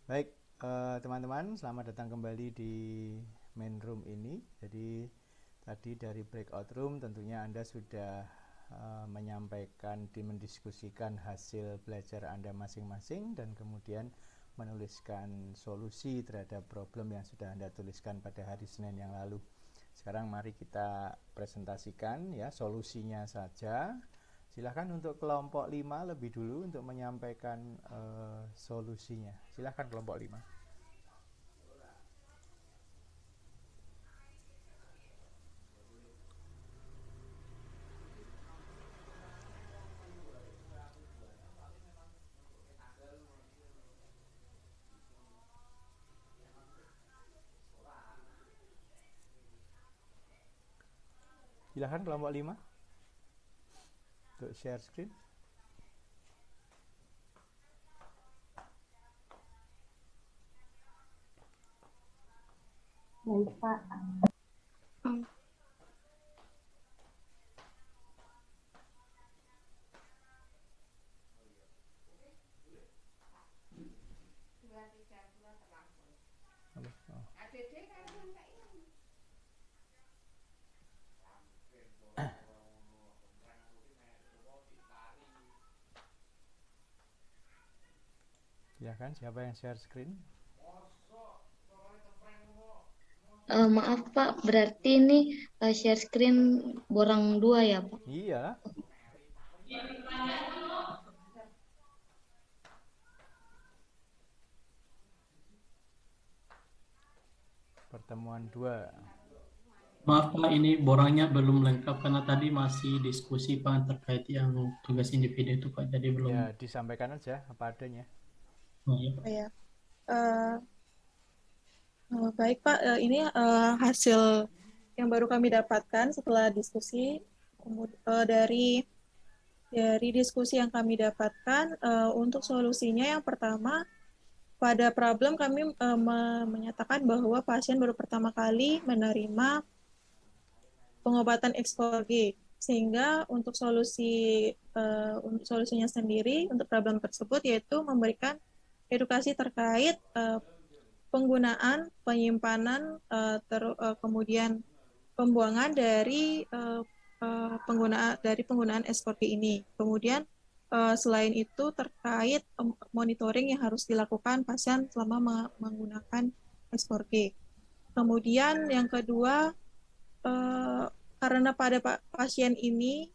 Baik, teman-teman, selamat datang kembali di main room ini. Jadi tadi dari breakout room tentunya Anda sudah menyampaikan, mendiskusikan hasil belajar Anda masing-masing dan kemudian menuliskan solusi terhadap problem yang sudah Anda tuliskan pada hari Senin yang lalu. Sekarang mari kita presentasikan ya solusinya saja. Silahkan untuk kelompok 5 lebih dulu untuk menyampaikan solusinya. Silahkan kelompok 5. Silahkan kelompok 5 untuk share screen. Baik, Pak. Oh. Silahkan, siapa yang share screen? Maaf Pak, berarti ini share screen borang 2 ya Pak? Iya, pertemuan 2. Maaf Pak, ini borangnya belum lengkap karena tadi masih diskusi Pak terkait yang tugas individu itu Pak, jadi belum. Ya, disampaikan aja apa adanya. Oh, ya, Oh Pak. ya, eh, baik Pak, ini hasil yang baru kami dapatkan setelah diskusi. Dari diskusi yang kami dapatkan, untuk solusinya yang pertama, pada problem kami menyatakan bahwa pasien baru pertama kali menerima pengobatan X4G, sehingga untuk solusinya sendiri untuk problem tersebut yaitu memberikan edukasi terkait penggunaan, penyimpanan, kemudian pembuangan dari penggunaan S4G ini. Kemudian selain itu terkait monitoring yang harus dilakukan pasien selama menggunakan S4G. Kemudian yang kedua, karena pada pasien ini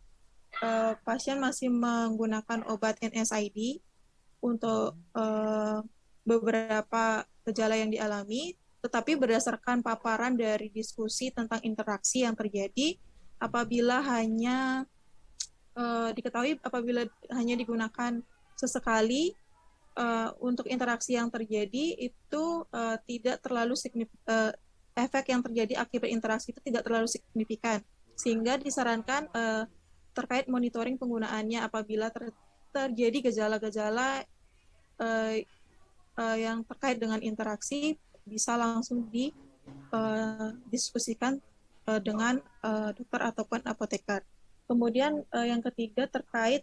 pasien masih menggunakan obat NSAID untuk beberapa gejala yang dialami, tetapi berdasarkan paparan dari diskusi tentang interaksi yang terjadi apabila hanya diketahui apabila hanya digunakan sesekali, untuk interaksi yang terjadi itu tidak terlalu signifikan, efek yang terjadi akibat interaksi itu tidak terlalu signifikan, sehingga disarankan terkait monitoring penggunaannya apabila terjadi gejala-gejala yang terkait dengan interaksi bisa langsung didiskusikan dengan dokter ataupun apoteker. Kemudian yang ketiga terkait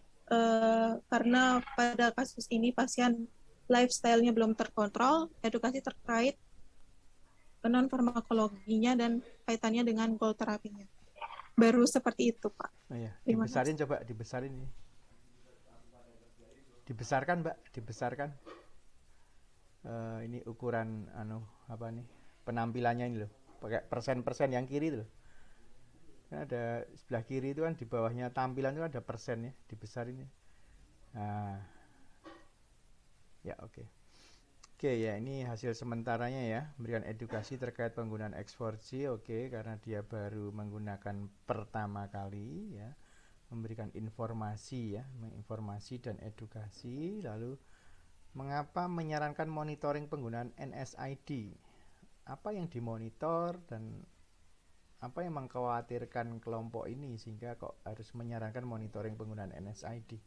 karena pada kasus ini pasien lifestyle-nya belum terkontrol, edukasi terkait non farmakologinya dan kaitannya dengan goal terapinya. Baru seperti itu, Pak. Oh iya, Terima dibesarin kasih. coba, dibesarin ini. Dibesarkan, Mbak, dibesarkan. Ini ukuran apa nih? Penampilannya ini loh. Pakai persen-persen yang kiri itu loh. Kan ada sebelah kiri itu kan di bawahnya tampilan itu ada persennya, dibesarin ya. Nah, ya oke. Oke ya, ini hasil sementaranya ya, memberikan edukasi terkait penggunaan X4G, oke, karena dia baru menggunakan pertama kali ya, memberikan informasi ya, menginformasi dan edukasi, lalu mengapa menyarankan monitoring penggunaan NSAID, apa yang dimonitor dan apa yang mengkhawatirkan kelompok ini sehingga kok harus menyarankan monitoring penggunaan NSAID.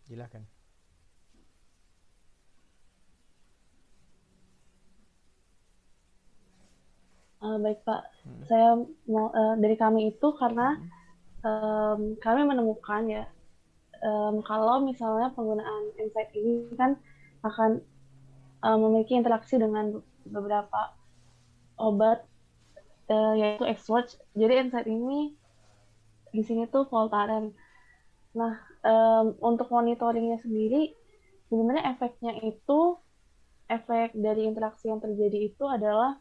Silakan. Baik Pak, saya mau dari kami itu karena Hmm. kami menemukan ya kalau misalnya penggunaan insight ini kan akan memiliki interaksi dengan beberapa obat, yaitu X-Watch. Jadi NSAID ini di sini tuh Voltaren. Nah, untuk monitoringnya sendiri, sebenarnya efek dari interaksi yang terjadi itu adalah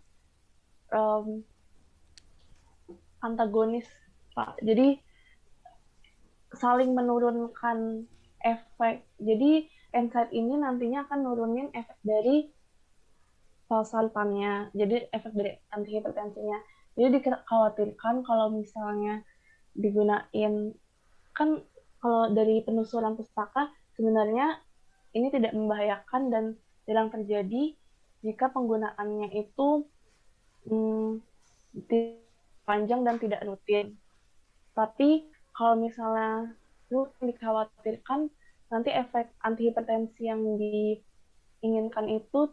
antagonis, Pak. Jadi saling menurunkan efek. Jadi NSAID ini nantinya akan nurunin efek dari valsartannya, jadi efek dari antihipertensinya. Jadi dikhawatirkan kalau misalnya digunain, kan kalau dari penelusuran pustaka sebenarnya ini tidak membahayakan dan jarang terjadi jika penggunaannya itu panjang dan tidak rutin. Tapi kalau misalnya rutin, dikhawatirkan nanti efek antihipertensi yang diinginkan itu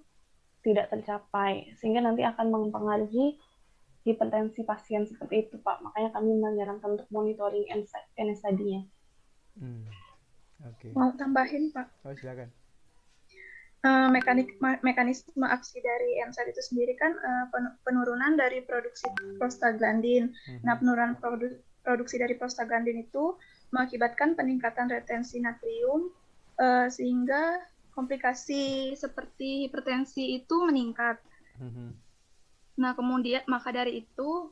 tidak tercapai, sehingga nanti akan mempengaruhi hipertensi pasien seperti itu, Pak. Makanya kami menyarankan untuk monitoring NSAID-nya. Oke. Mau tambahin, Pak. Oh, silakan. Mekanisme aksi dari NSAID itu sendiri kan penurunan dari produksi prostaglandin. Nah, penurunan produksi dari prostaglandin itu mengakibatkan peningkatan retensi natrium sehingga komplikasi seperti hipertensi itu meningkat. Nah, kemudian maka dari itu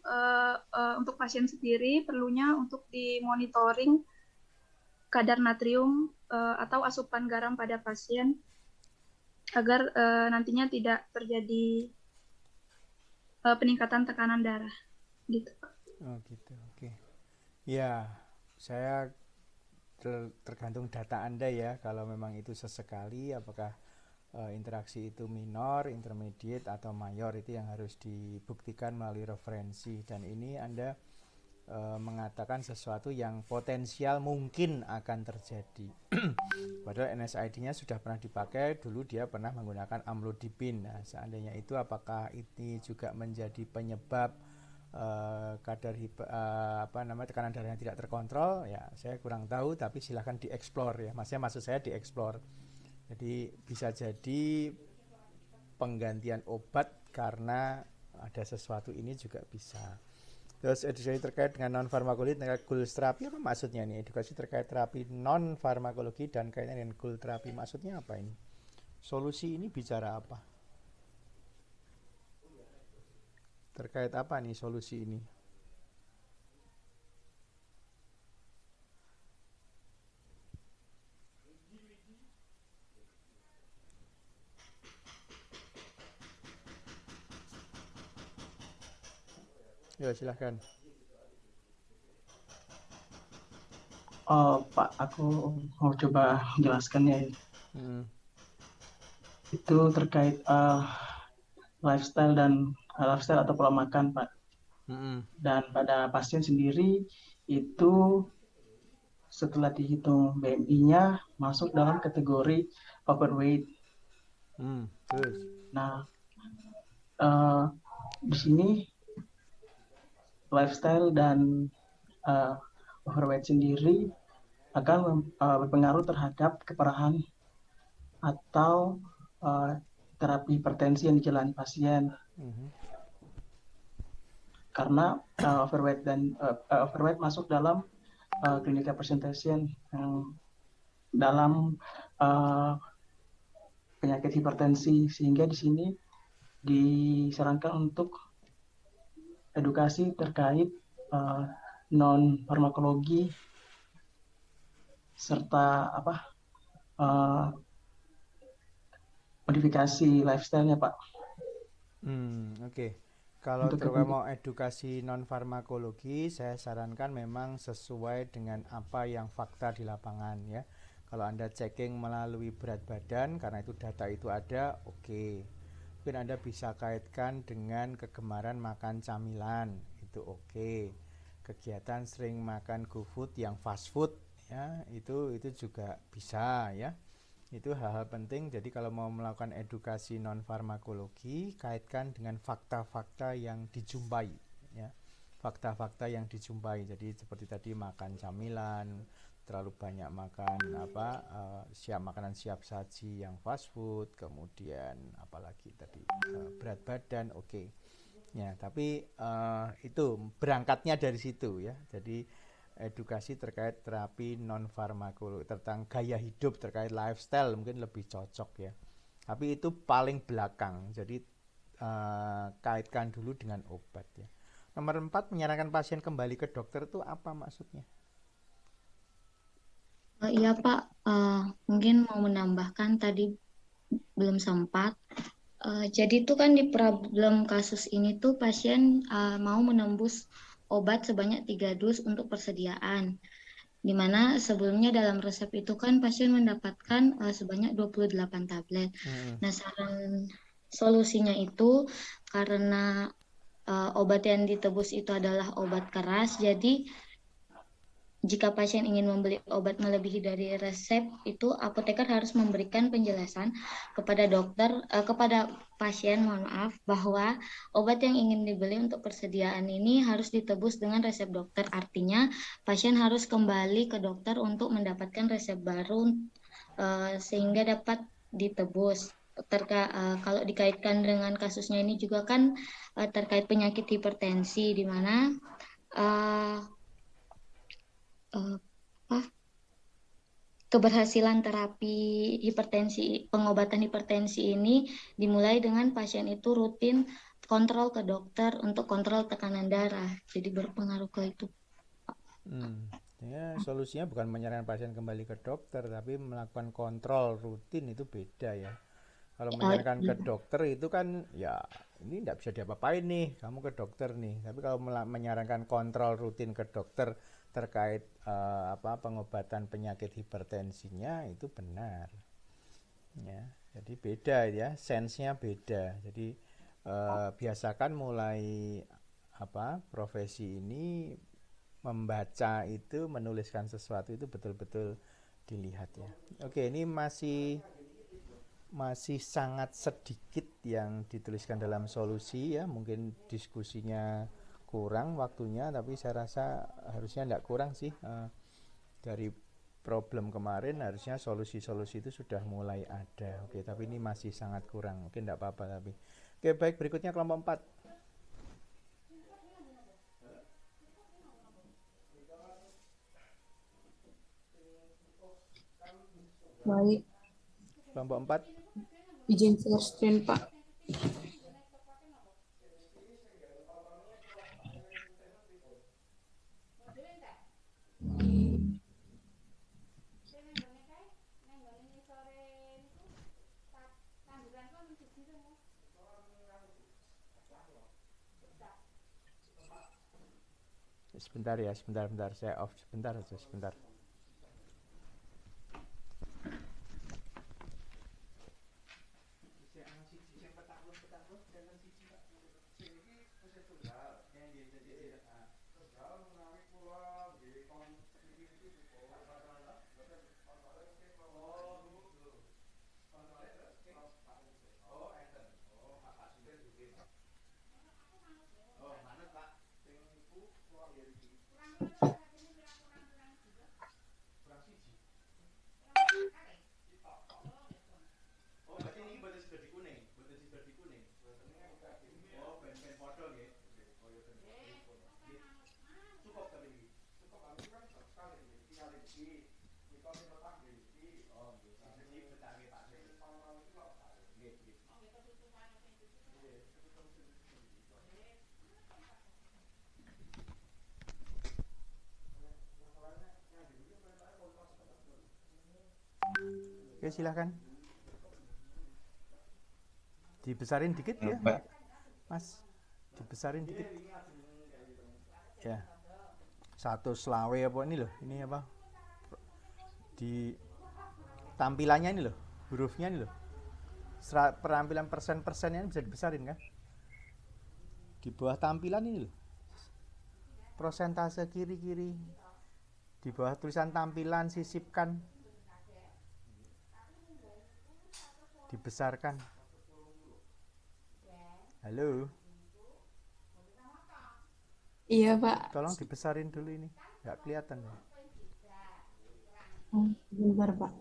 untuk pasien sendiri perlunya untuk dimonitoring kadar natrium atau asupan garam pada pasien agar nantinya tidak terjadi peningkatan tekanan darah, gitu. Oh gitu, oke. Ya, saya tergantung data Anda ya, kalau memang itu sesekali, apakah interaksi itu minor, intermediate, atau mayor, itu yang harus dibuktikan melalui referensi. Dan ini Anda mengatakan sesuatu yang potensial mungkin akan terjadi. Padahal NSAID-nya sudah pernah dipakai, dulu dia pernah menggunakan amlodipin. Nah, seandainya itu, apakah ini juga menjadi penyebab kadar tekanan darahnya tidak terkontrol? Ya, saya kurang tahu, tapi silahkan dieksplor ya. Maksud saya dieksplor. Jadi bisa jadi penggantian obat karena ada sesuatu ini juga bisa. Terus edukasi terkait dengan non farmakologi, terkait Goals terapi, apa maksudnya nih? Edukasi terkait terapi non farmakologi dan kaitannya dengan Goals terapi, maksudnya apa ini? Solusi ini bicara apa? Terkait apa nih solusi ini? Ya, silahkan. Pak, aku mau coba menjelaskannya. Itu terkait lifestyle atau pola makan, Pak. Dan pada pasien sendiri itu setelah dihitung BMI-nya masuk dalam kategori overweight. Terus. Nah, di sini lifestyle dan overweight sendiri akan berpengaruh terhadap keparahan atau terapi hipertensi yang dijalani pasien. Karena overweight masuk dalam clinical presentation dalam penyakit hipertensi, sehingga di sini disarankan untuk edukasi terkait non farmakologi serta modifikasi lifestyle-nya, Pak. Oke. Kalau mau edukasi non farmakologi, saya sarankan memang sesuai dengan apa yang fakta di lapangan ya. Kalau Anda checking melalui berat badan, karena itu data itu ada, oke. Mungkin Anda bisa kaitkan dengan kegemaran makan camilan, itu oke. Kegiatan sering makan GoFood yang fast food ya, itu juga bisa ya. Itu hal-hal penting. Jadi kalau mau melakukan edukasi non farmakologi, kaitkan dengan fakta-fakta yang dijumpai ya. Fakta-fakta yang dijumpai. Jadi seperti tadi makan camilan, terlalu banyak makan makanan siap saji yang fast food, kemudian apalagi tadi berat badan, oke. Ya, tapi itu berangkatnya dari situ ya. Jadi edukasi terkait terapi non farmakologi, tentang gaya hidup, terkait lifestyle mungkin lebih cocok ya. Tapi itu paling belakang. Jadi kaitkan dulu dengan obat ya. Nomor 4, menyarankan pasien kembali ke dokter itu apa maksudnya? Iya Pak, mungkin mau menambahkan tadi belum sempat. Jadi itu kan di problem kasus ini tuh pasien mau menembus obat sebanyak 3 dus untuk persediaan. Di mana sebelumnya dalam resep itu kan pasien mendapatkan sebanyak 28 tablet. Nah, saran solusinya itu karena obat yang ditebus itu adalah obat keras, jadi jika pasien ingin membeli obat melebihi dari resep, itu apoteker harus memberikan penjelasan kepada kepada pasien, mohon maaf, bahwa obat yang ingin dibeli untuk persediaan ini harus ditebus dengan resep dokter. Artinya, pasien harus kembali ke dokter untuk mendapatkan resep baru sehingga dapat ditebus. Kalau dikaitkan dengan kasusnya ini juga kan terkait penyakit hipertensi, di mana keberhasilan terapi pengobatan hipertensi ini dimulai dengan pasien itu rutin kontrol ke dokter untuk kontrol tekanan darah. Jadi berpengaruh ke itu. Ya, solusinya bukan menyarankan pasien kembali ke dokter, tapi melakukan kontrol rutin, itu beda ya. Kalau menyarankan ke dokter itu kan ya ini tidak bisa diapa-apain nih, kamu ke dokter nih. Tapi kalau menyarankan kontrol rutin ke dokter terkait pengobatan penyakit hipertensinya, itu benar. Ya, jadi beda ya, sense-nya beda. Jadi biasakan mulai profesi ini membaca itu, menuliskan sesuatu itu betul-betul dilihat ya. Oke, ini masih sangat sedikit yang dituliskan dalam solusi ya. Mungkin diskusinya kurang waktunya, tapi saya rasa harusnya tidak kurang sih. Dari problem kemarin harusnya solusi-solusi itu sudah mulai ada. Oke, tapi ini masih sangat kurang. Mungkin tidak apa-apa tapi. Oke, baik, berikutnya kelompok 4. Baik, Kelompok 4. izin share screen, Pak. Sebentar ya, sebentar saya off sebentar aja, sebentar. Oke, silakan. Dibesarin dikit ya, Mas. Dibesarin dikit. Ya. 1 selawe apa ini loh? Ini apa? Di tampilannya ini loh, hurufnya ini loh. Perampilan persen-persennya bisa dibesarin kan? Di bawah tampilan ini loh. Prosentase kiri-kiri. Di bawah tulisan tampilan sisipkan. Dibesarkan. Halo. Iya, Pak. Tolong dibesarin dulu ini. Nggak kelihatan ya. Sebentar, Pak.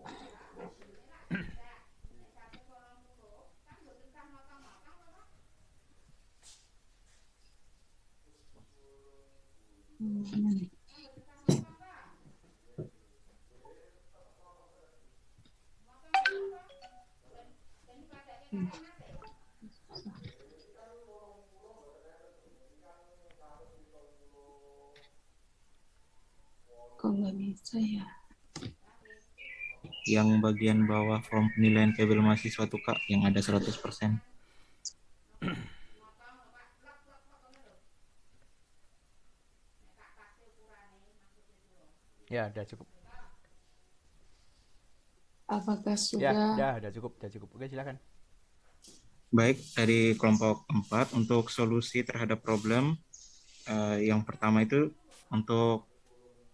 Kok nggak bisa ya? Yang bagian bawah form penilaian kabel mahasiswa tuh Kak, yang ada 100%. Ya, udah cukup. Apakah Ya, sudah? udah cukup. Oke, silakan. Baik, dari kelompok 4 untuk solusi terhadap problem yang pertama itu untuk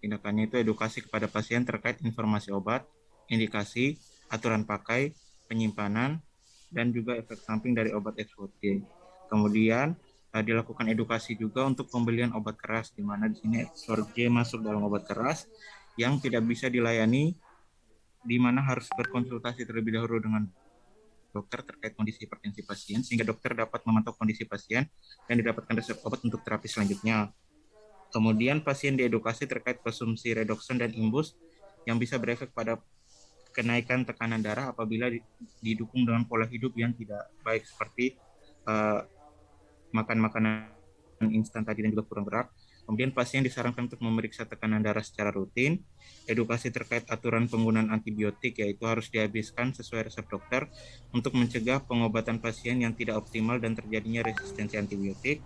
tindakannya itu edukasi kepada pasien terkait informasi obat, indikasi, aturan pakai, penyimpanan, dan juga efek samping dari obat Exforge. Kemudian dilakukan edukasi juga untuk pembelian obat keras, di mana di sini Exforge masuk dalam obat keras yang tidak bisa dilayani, di mana harus berkonsultasi terlebih dahulu dengan dokter terkait kondisi hipertensi pasien, sehingga dokter dapat memantau kondisi pasien dan didapatkan resep obat untuk terapi selanjutnya. Kemudian pasien diedukasi terkait konsumsi redoxon dan imbus yang bisa berefek pada kenaikan tekanan darah apabila didukung dengan pola hidup yang tidak baik seperti makan makanan instan tadi dan juga kurang gerak. Kemudian pasien disarankan untuk memeriksa tekanan darah secara rutin, edukasi terkait aturan penggunaan antibiotik yaitu harus dihabiskan sesuai resep dokter untuk mencegah pengobatan pasien yang tidak optimal dan terjadinya resistensi antibiotik.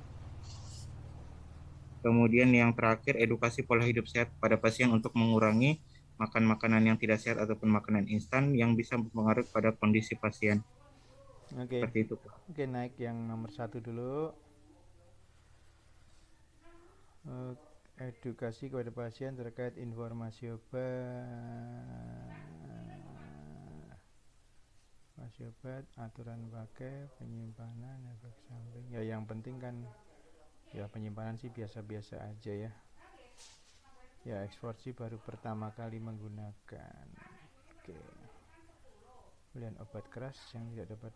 Kemudian yang terakhir, edukasi pola hidup sehat pada pasien untuk mengurangi makan makanan yang tidak sehat ataupun makanan instan yang bisa mempengaruhi pada kondisi pasien. Oke. Seperti itu. Oke, naik yang nomor 1 dulu. Edukasi kepada pasien terkait informasi obat, aturan pakai, penyimpanan, efek samping. Ya, yang penting kan ya penyimpanan sih biasa-biasa aja ya. Ya, Exforge baru pertama kali menggunakan. Oke. Kemudian obat keras yang tidak dapat.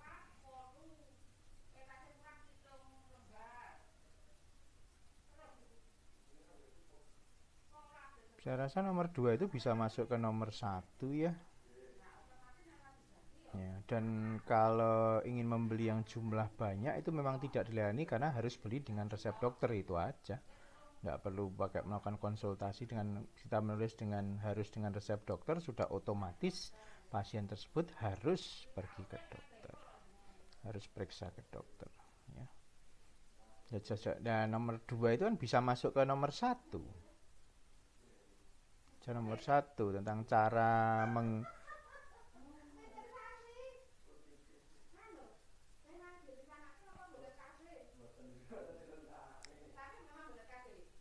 Saya rasa nomor 2 itu bisa masuk ke nomor 1 ya. Ya, dan kalau ingin membeli yang jumlah banyak itu memang tidak dilayani karena harus beli dengan resep dokter, itu aja. Nggak perlu pakai melakukan konsultasi. Dengan kita menulis harus dengan resep dokter, sudah otomatis pasien tersebut harus pergi ke dokter, harus periksa ke dokter ya. Dan nomor 2 itu kan bisa masuk ke nomor 1. Nomor 1 tentang cara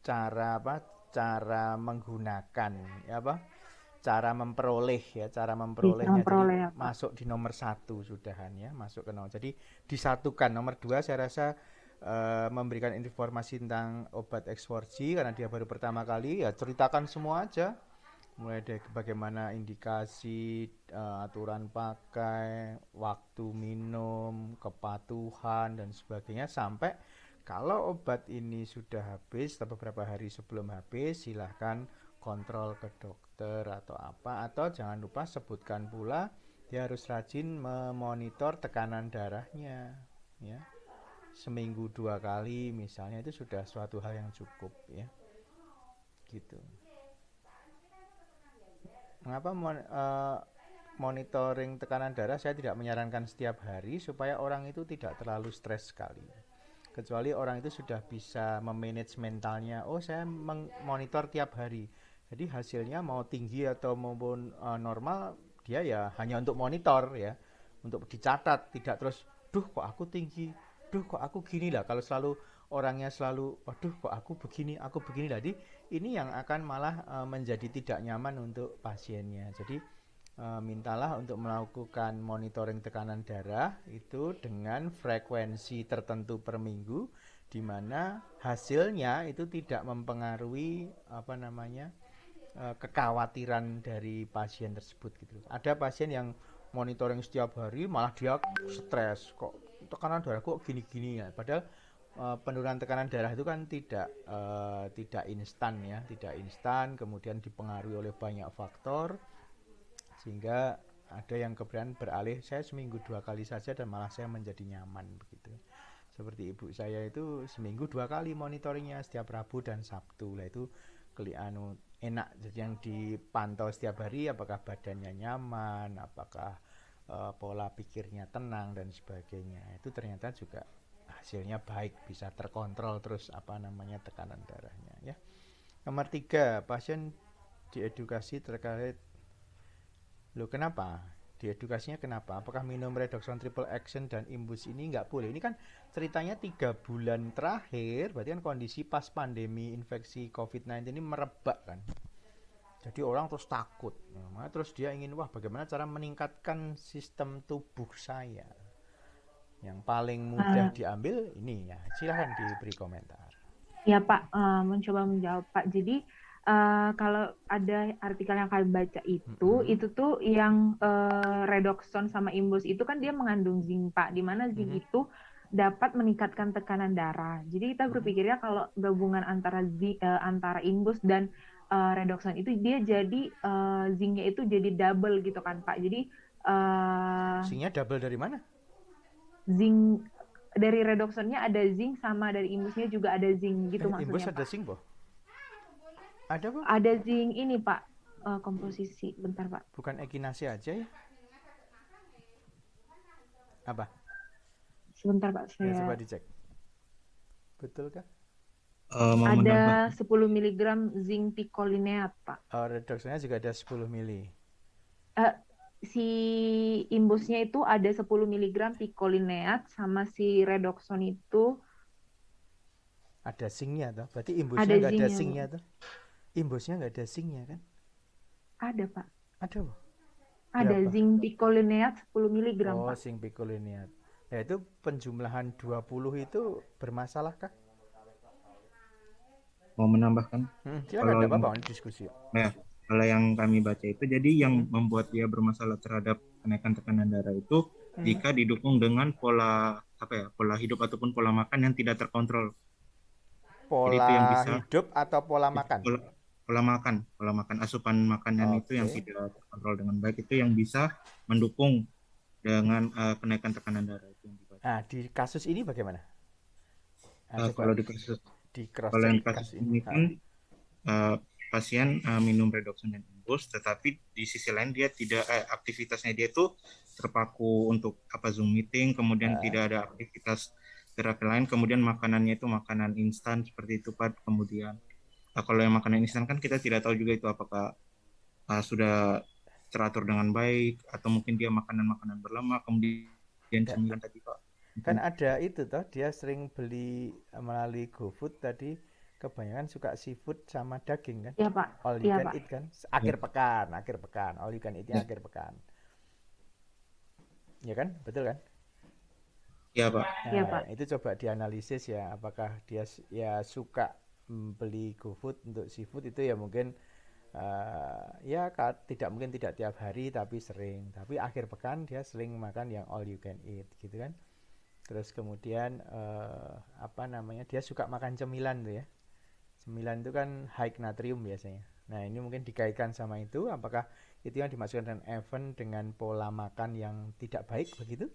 cara menggunakan ya cara memperolehnya. Jadi masuk di nomor 1 sudahan ya, masuk ke nomor. Jadi disatukan. Nomor 2 saya rasa memberikan informasi tentang obat Exforge karena dia baru pertama kali, ya ceritakan semua aja, mulai dari bagaimana indikasi, aturan pakai, waktu minum, kepatuhan dan sebagainya, sampai kalau obat ini sudah habis atau beberapa hari sebelum habis, silahkan kontrol ke dokter atau apa. Atau jangan lupa sebutkan pula dia harus rajin memonitor tekanan darahnya ya, seminggu 2 kali misalnya, itu sudah suatu hal yang cukup ya, gitu. Mengapa monitoring tekanan darah saya tidak menyarankan setiap hari, supaya orang itu tidak terlalu stres sekali. Kecuali orang itu sudah bisa memanage mentalnya, oh saya monitor tiap hari, jadi hasilnya mau tinggi atau maupun normal, dia ya hanya untuk monitor ya, untuk dicatat, tidak terus duh kok aku tinggi, duh kok aku gini lah. Kalau selalu orangnya selalu waduh kok aku begini lah, jadi ini yang akan malah menjadi tidak nyaman untuk pasiennya. Jadi mintalah untuk melakukan monitoring tekanan darah itu dengan frekuensi tertentu per minggu, di mana hasilnya itu tidak mempengaruhi kekhawatiran dari pasien tersebut gitu. Ada pasien yang monitoring setiap hari malah dia stres, kok tekanan darah kok gini-gini ya. Padahal penurunan tekanan darah itu kan tidak instan ya, tidak instan, kemudian dipengaruhi oleh banyak faktor sehingga ada yang kemudian beralih saya seminggu 2 kali saja dan malah saya menjadi nyaman begitu. Seperti ibu saya itu seminggu 2 kali monitoringnya setiap Rabu dan Sabtu lah, itu enak. Jadi yang dipantau setiap hari apakah badannya nyaman, apakah pola pikirnya tenang dan sebagainya. Itu ternyata juga hasilnya baik, bisa terkontrol terus tekanan darahnya ya. Nomor 3, pasien diedukasi terkait kenapa? Diedukasinya kenapa? Apakah minum redoxon triple action dan imbus ini nggak boleh? Ini kan ceritanya 3 bulan terakhir, berarti kan kondisi pas pandemi infeksi COVID-19 ini merebak kan. Jadi orang terus takut. Nah, terus dia ingin, bagaimana cara meningkatkan sistem tubuh saya? Yang paling mudah diambil ini ya. Silahkan diberi komentar. Ya Pak, mencoba menjawab Pak. Jadi kalau ada artikel yang kalian baca itu tuh yang redoxon sama imbus itu kan dia mengandung zinc Pak, di mana zinc itu dapat meningkatkan tekanan darah. Jadi kita berpikirnya kalau gabungan antara imbus dan redoxon itu dia jadi zincnya itu jadi double gitu kan Pak. Jadi zincnya double dari mana? Zinc dari redoxonnya ada zinc, sama dari imbusnya juga ada zinc gitu maksudnya. Imbus ada Pak. zinc boh? Ada Pak? Ada zinc ini Pak, komposisi. Bentar Pak. Bukan echinacea aja ya? Apa? Sebentar Pak, saya coba dicek. Betul kah? Ada 10 mg zinc picolinate Pak. Redoxonnya juga ada 10 mili. Si imbusnya itu ada 10 mg picolinate, sama si redoxon itu ada zincnya toh. Berarti imbusnya nggak ada zincnya toh. Imbusnya nggak ada zincnya kan? Ada Pak. Ada Pak. Ada zinc picolinate 10 mg Pak. Zinc picolinate. Nah itu penjumlahan 20 itu bermasalah kah? Mau menambahkan? Silakan, ada apa-apa diskusi. Nah, kalau yang kami baca itu, jadi yang membuat dia bermasalah terhadap kenaikan tekanan darah itu jika didukung dengan pola hidup ataupun pola makan yang tidak terkontrol. Pola jadi itu yang bisa, hidup atau pola makan? Pola makan, asupan makanan itu yang tidak terkontrol dengan baik, itu yang bisa mendukung dengan kenaikan tekanan darah itu. Nah, di kasus ini bagaimana? Kalau di kasus ini kan pasien minum redoxon dan imbus, tetapi di sisi lain dia tidak aktivitasnya dia itu terpaku untuk Zoom meeting, kemudian tidak ada aktivitas terapi lain, kemudian makanannya itu makanan instan seperti itu Pak. Kemudian kalau yang makanan instan kan kita tidak tahu juga itu apakah sudah teratur dengan baik atau mungkin dia makanan berlemak, kemudian cemilan tadi Pak. Kan ada itu toh, dia sering beli melalui GoFood tadi, kebanyakan suka seafood sama daging kan? Iya Pak. All you can eat kan? Akhir pekan, all you can eat akhir pekan. Ya kan? Betul kan? Iya Pak. Iya Pak. Itu coba dianalisis ya, apakah dia ya suka beli GoFood untuk seafood itu ya mungkin tidak tiap hari tapi sering. Tapi akhir pekan dia sering makan yang all you can eat gitu kan? Terus kemudian dia suka makan cemilan tuh ya. Cemilan itu kan high natrium biasanya. Nah ini mungkin dikaitkan sama itu. Apakah itu yang dimaksudkan dengan event dengan pola makan yang tidak baik begitu?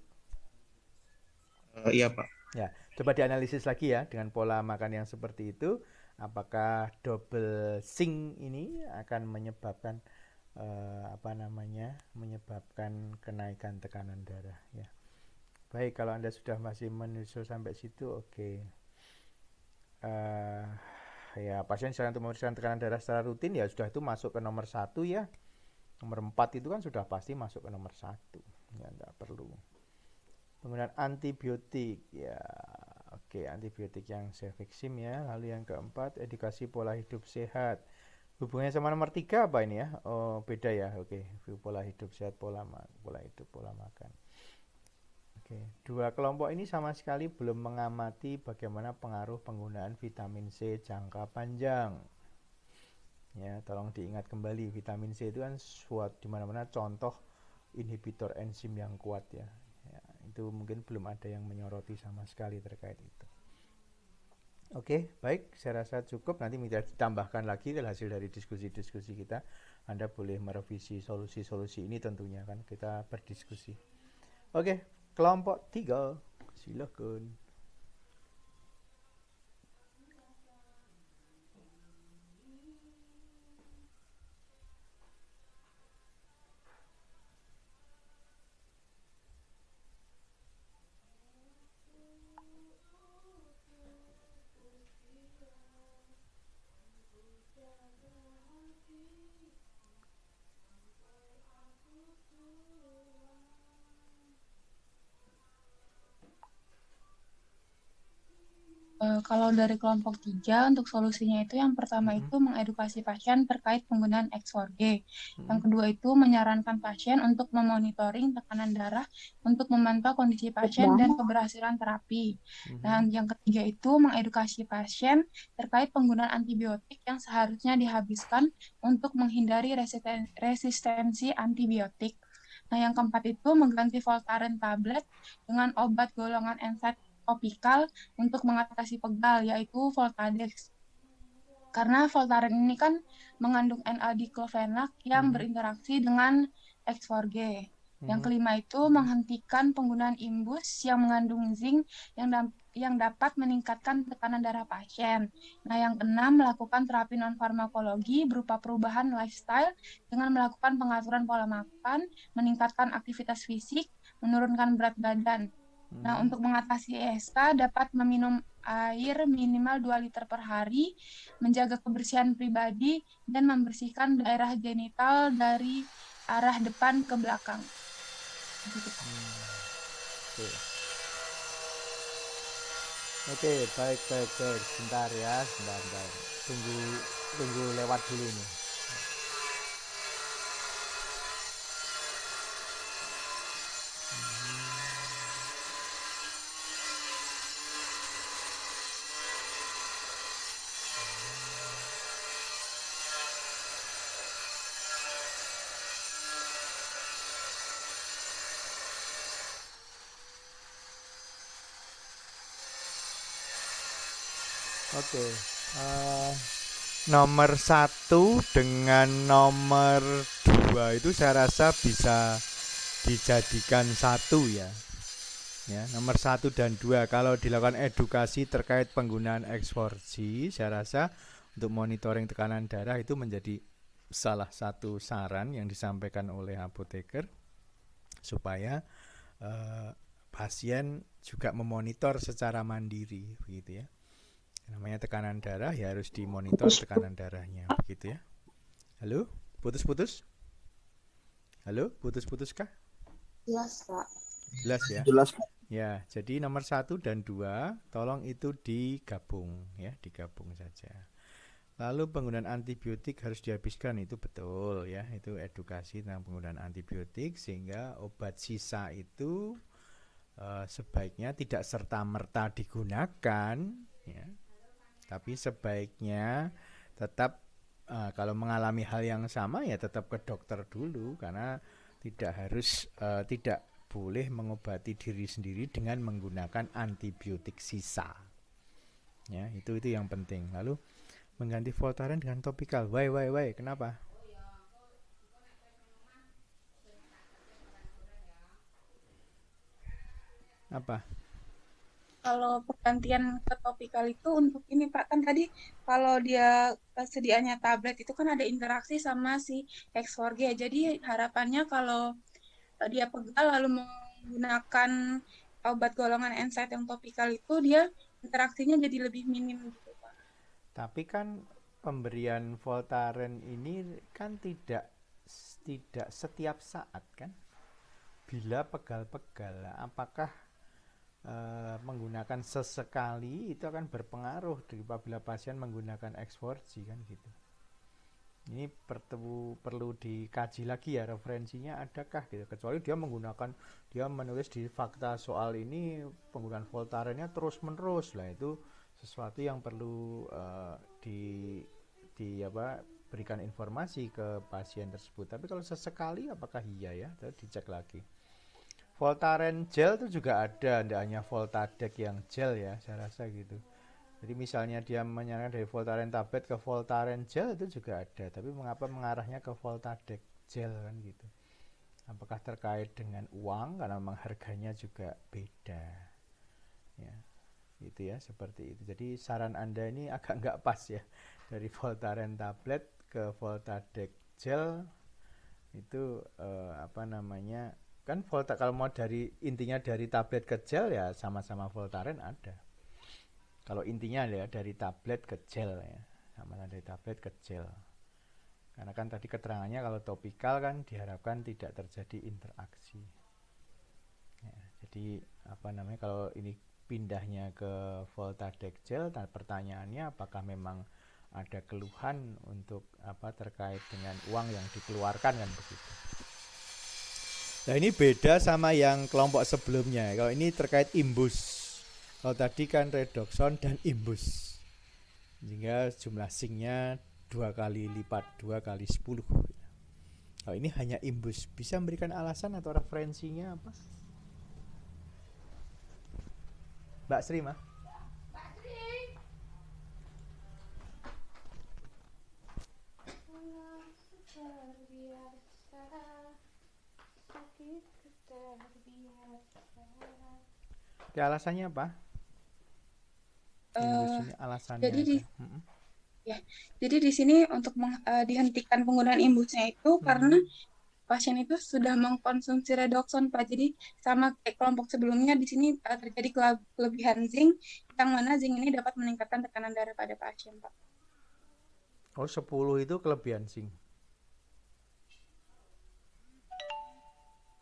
Iya Pak. Ya, coba dianalisis lagi ya dengan pola makan yang seperti itu. Apakah double zinc ini akan menyebabkan menyebabkan kenaikan tekanan darah ya. Baik, kalau Anda sudah masih menyusul sampai situ, oke. Ya, pasien sedang untuk memeriksakan tekanan darah secara rutin ya sudah itu masuk ke nomor 1 ya. Nomor 4 itu kan sudah pasti masuk ke nomor 1. Ya, enggak perlu. Kemudian antibiotik ya. Oke, antibiotik yang cefixim ya. Lalu yang keempat, edukasi pola hidup sehat. Hubungannya sama nomor 3 apa ini ya? Oh, beda ya. Oke, pola hidup sehat, pola hidup, pola makan. Oke, dua kelompok ini sama sekali belum mengamati bagaimana pengaruh penggunaan vitamin C jangka panjang. Ya, tolong diingat kembali, vitamin C itu kan di mana-mana contoh inhibitor enzim yang kuat ya. Ya, itu mungkin belum ada yang menyoroti sama sekali terkait itu. Oke, baik, saya rasa cukup. Nanti bisa ditambahkan lagi hasil dari diskusi-diskusi kita. Anda boleh merevisi solusi-solusi ini tentunya kan kita berdiskusi. Oke, kelompok 3, silakan. Kalau dari kelompok 3, untuk solusinya itu yang pertama itu mengedukasi pasien terkait penggunaan X4G. Yang kedua itu menyarankan pasien untuk memonitoring tekanan darah untuk memantau kondisi pasien dan keberhasilan terapi. Dan yang ketiga itu mengedukasi pasien terkait penggunaan antibiotik yang seharusnya dihabiskan untuk menghindari resistensi antibiotik. Nah, yang keempat itu mengganti Voltaren tablet dengan obat golongan NSAID topikal untuk mengatasi pegal, yaitu Voltadex. Karena Voltaren ini kan mengandung NAD-diclofenac yang berinteraksi dengan X4G. Yang kelima itu menghentikan penggunaan imbus yang mengandung zinc yang dapat meningkatkan tekanan darah pasien. Nah, yang keenam melakukan terapi non-farmakologi berupa perubahan lifestyle dengan melakukan pengaturan pola makan, meningkatkan aktivitas fisik, menurunkan berat badan. Nah, untuk mengatasi ESK dapat meminum air minimal 2 liter per hari, menjaga kebersihan pribadi, dan membersihkan daerah genital dari arah depan ke belakang. Oke, baik. Sebentar ya, sebentar. Tunggu lewat dulu nih. Oke, nomor 1 dengan nomor 2 itu saya rasa bisa dijadikan satu ya. Ya, nomor 1 dan 2 kalau dilakukan edukasi terkait penggunaan X4G, saya rasa untuk monitoring tekanan darah itu menjadi salah satu saran yang disampaikan oleh apoteker supaya pasien juga memonitor secara mandiri begitu ya. Namanya tekanan darah ya harus dimonitor tekanan darahnya begitu ya. Halo, putus-putus? Halo, putus-putus kah? Jelas, Pak. Jelas ya? Jelas, Pak. Ya, jadi nomor 1 dan 2 tolong itu digabung ya, digabung saja. Lalu penggunaan antibiotik harus dihabiskan, itu betul ya, itu edukasi tentang penggunaan antibiotik sehingga obat sisa itu sebaiknya tidak serta-merta digunakan ya. Tapi sebaiknya tetap kalau mengalami hal yang sama ya tetap ke dokter dulu karena tidak boleh mengobati diri sendiri dengan menggunakan antibiotik sisa. Ya, itu yang penting. Lalu mengganti Voltaren dengan topikal. Why, kenapa? Apa? Kalau pergantian ke topikal itu untuk ini Pak, kan tadi kalau dia sediaannya tablet itu kan ada interaksi sama si X4G. Jadi harapannya kalau dia pegal lalu menggunakan obat golongan NSAID yang topikal itu dia interaksinya jadi lebih minim gitu Pak. Tapi kan pemberian Voltaren ini kan tidak setiap saat kan. Bila pegal-pegal, apakah menggunakan sesekali itu akan berpengaruh apabila pasien menggunakan X4G kan gitu. Ini perlu dikaji lagi ya referensinya adakah gitu. Kecuali dia menulis di fakta soal ini penggunaan Voltarennya terus menerus lah, itu sesuatu yang perlu berikan informasi ke pasien tersebut. Tapi kalau sesekali apakah iya ya? Dicek lagi. Voltaren gel itu juga ada, tidak hanya Voltadek yang gel ya, saya rasa gitu. Jadi misalnya dia menyarankan dari Voltaren tablet ke Voltaren gel itu juga ada, tapi mengapa mengarahnya ke Voltadek gel kan gitu? Apakah terkait dengan uang karena memang harganya juga beda, ya, gitu ya, seperti itu. Jadi saran Anda ini agak nggak pas ya, dari Voltaren tablet ke Voltadek gel itu apa namanya? Kan kalau mau dari intinya dari tablet ke gel ya sama-sama Voltaren ada. Kalau intinya ya dari tablet ke gel ya, sama dari tablet ke gel. Karena kan tadi keterangannya kalau topikal kan diharapkan tidak terjadi interaksi. Ya, jadi apa namanya kalau ini pindahnya ke Voltadek gel, pertanyaannya apakah memang ada keluhan untuk apa terkait dengan uang yang dikeluarkan kan begitu. Nah ini beda sama yang kelompok sebelumnya. Kalau ini terkait imbus. Kalau tadi kan redoxon dan imbus. Sehingga jumlah zinc-nya 2 kali lipat, 2 kali 10. Kalau ini hanya imbus. Bisa memberikan alasan atau referensinya apa? Mbak Sri mah? Oke, alasannya apa? Imbus ini alasannya jadi di apa? ya, jadi di sini untuk dihentikan penggunaan imbusnya itu karena pasien itu sudah mengkonsumsi redoxon, Pak. Jadi sama kayak kelompok sebelumnya di sini terjadi kelebihan zinc, yang mana zinc ini dapat meningkatkan tekanan darah pada pasien, Pak. Oh, 10 itu kelebihan zinc.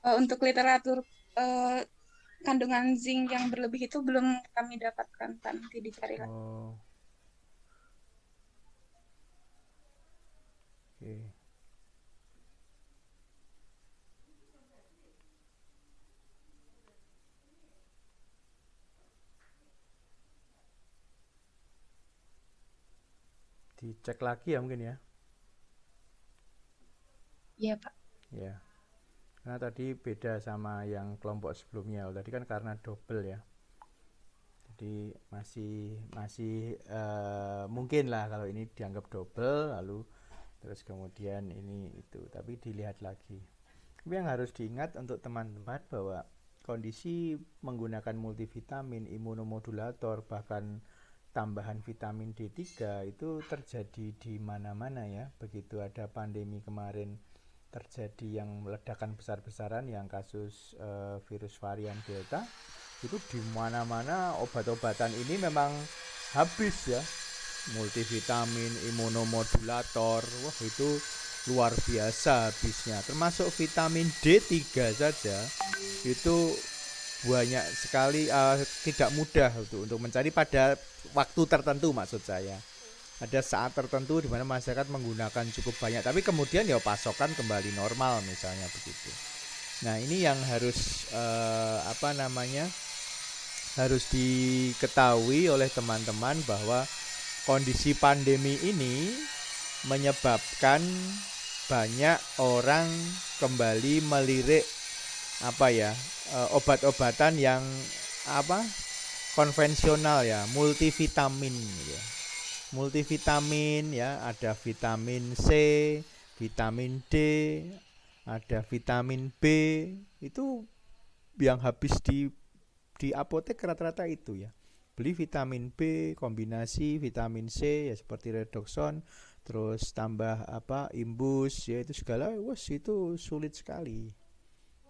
Untuk literatur kandungan zinc yang berlebih itu belum kami dapatkan, Pak. Nanti dicari lagi. Oh. Oke. Dicek lagi ya mungkin ya. Iya, Pak. Ya. Karena tadi beda sama yang kelompok sebelumnya. Tadi kan karena double ya. Jadi masih mungkin lah kalau ini dianggap double lalu terus kemudian ini itu. Tapi dilihat lagi. Tapi yang harus diingat untuk teman-teman bahwa kondisi menggunakan multivitamin, imunomodulator, bahkan tambahan vitamin D3 itu terjadi di mana-mana ya. Begitu ada pandemi kemarin terjadi yang ledakan besar-besaran yang kasus virus varian Delta, itu di mana-mana obat-obatan ini memang habis ya. Multivitamin, imunomodulator, wah itu luar biasa habisnya. Termasuk vitamin D3 saja itu banyak sekali, tidak mudah untuk mencari pada waktu tertentu maksud saya. Ada saat tertentu di mana masyarakat menggunakan cukup banyak, tapi kemudian ya pasokan kembali normal misalnya begitu. Nah ini yang harus harus diketahui oleh teman-teman bahwa kondisi pandemi ini menyebabkan banyak orang kembali melirik obat-obatan yang konvensional ya, multivitamin ya. Multivitamin ya, ada vitamin C, vitamin D, ada vitamin B, itu yang habis di apotek rata-rata itu ya. Beli vitamin B kombinasi vitamin C ya seperti redoxon, terus tambah imbus ya, itu segala itu sulit sekali.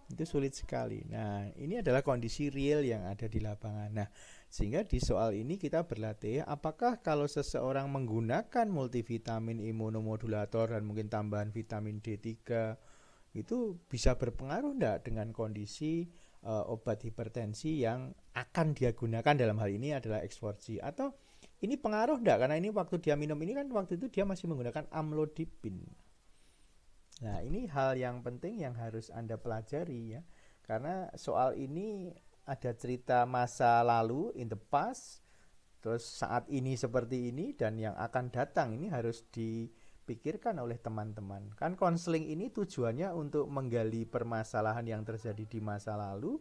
Itu sulit sekali. Nah, ini adalah kondisi real yang ada di lapangan. Nah, sehingga di soal ini kita berlatih apakah kalau seseorang menggunakan multivitamin, imunomodulator dan mungkin tambahan vitamin D3 itu bisa berpengaruh enggak dengan kondisi obat hipertensi yang akan dia gunakan, dalam hal ini adalah Exforgy, atau ini pengaruh enggak karena ini waktu dia minum ini kan waktu itu dia masih menggunakan amlodipin. Nah, ini hal yang penting yang harus Anda pelajari ya. Karena soal ini ada cerita masa lalu, in the past, terus saat ini seperti ini, dan yang akan datang ini harus dipikirkan oleh teman-teman. Kan konseling ini tujuannya untuk menggali permasalahan yang terjadi di masa lalu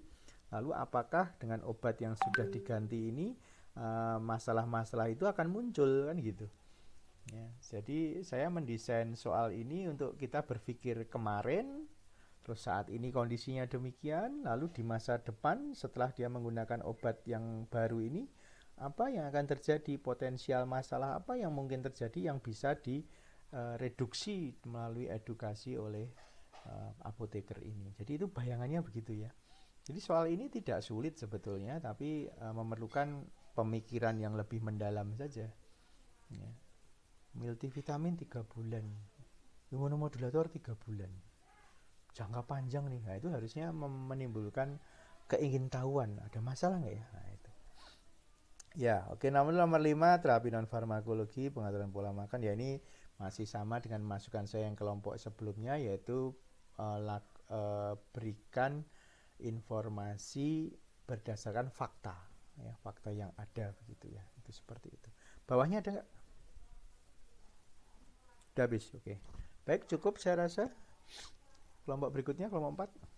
apakah dengan obat yang sudah diganti ini masalah-masalah itu akan muncul, kan gitu ya. Jadi saya mendesain soal ini untuk kita berpikir kemarin, terus saat ini kondisinya demikian, lalu di masa depan setelah dia menggunakan obat yang baru ini, apa yang akan terjadi, potensial masalah apa yang mungkin terjadi yang bisa direduksi melalui edukasi oleh apoteker ini. Jadi itu bayangannya begitu ya. Jadi soal ini tidak sulit sebetulnya, tapi memerlukan pemikiran yang lebih mendalam saja ya. Multivitamin 3 bulan, imunomodulator 3 bulan, jangka panjang nih. Nah itu harusnya menimbulkan keingintahuan, ada masalah nggak ya? Nah itu ya. Oke, nomor 5, terapi non farmakologi, pengaturan pola makan. Ya ini masih sama dengan masukan saya yang kelompok sebelumnya, yaitu berikan informasi berdasarkan fakta ya, fakta yang ada begitu ya. Itu seperti itu. Bawahnya ada nggak? Udah habis. Oke. Baik, cukup saya rasa. Kelompok berikutnya, kelompok 4.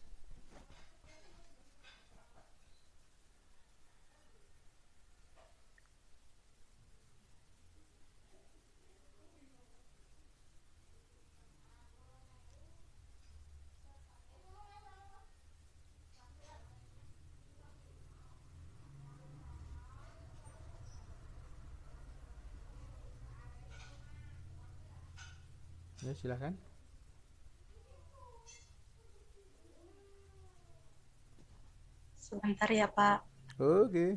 Ya, silakan. Sebentar ya, Pak. Oke.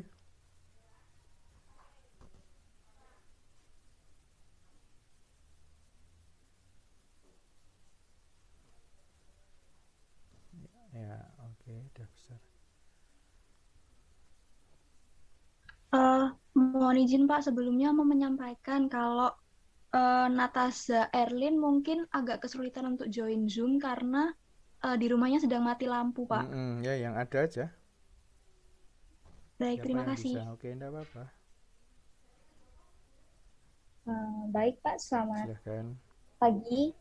Ya, oke, udah besar. Mohon izin Pak, sebelumnya mau menyampaikan kalau Natasha Erlin mungkin agak kesulitan untuk join Zoom karena di rumahnya sedang mati lampu, Pak. Ya, yang ada aja. Baik, Siapa terima yang kasih. bisa? Oke, enggak apa-apa. Baik Pak, selamat Silakan. pagi